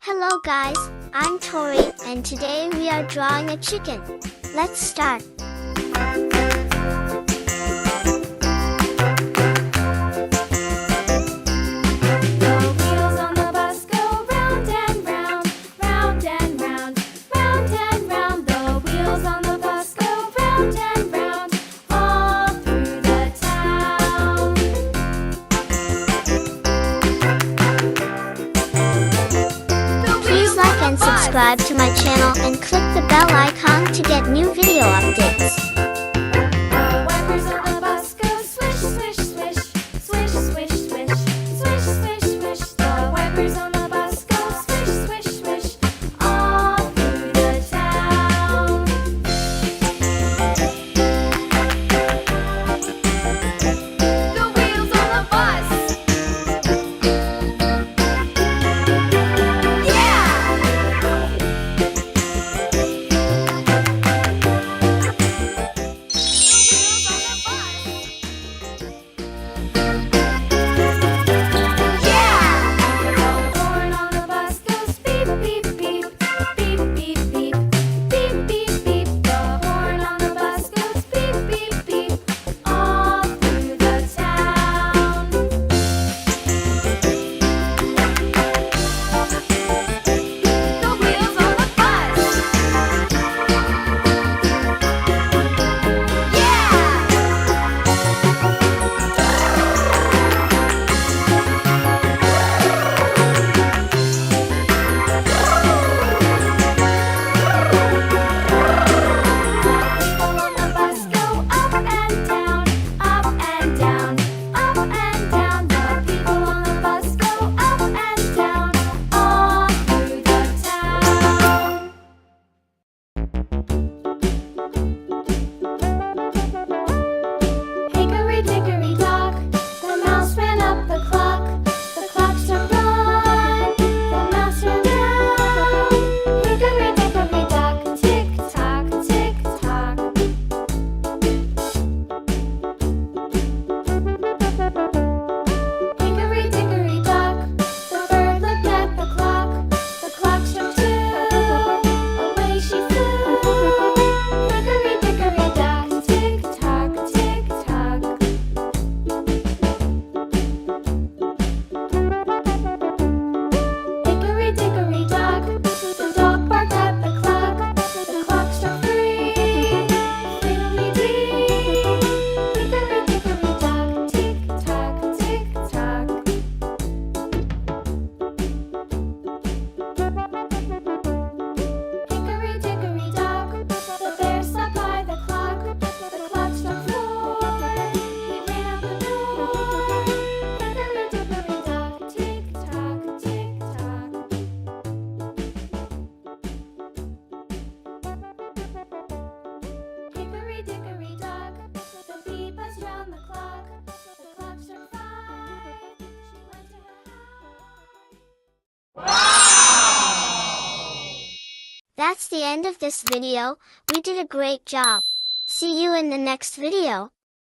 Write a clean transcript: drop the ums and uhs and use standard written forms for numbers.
Hello guys, I'm Tori, and today we are drawing a chicken. Let's start. And subscribe to my channel and click the bell icon to get new video updates. The wipers on the bus go swish, swish, swish, swish, swish, swish, swish, swish, swish. The wipers on the bus go swish, swish, swish, all through the town. The wheels on the bus. That's the end of this video. We did a great job. See you in the next video.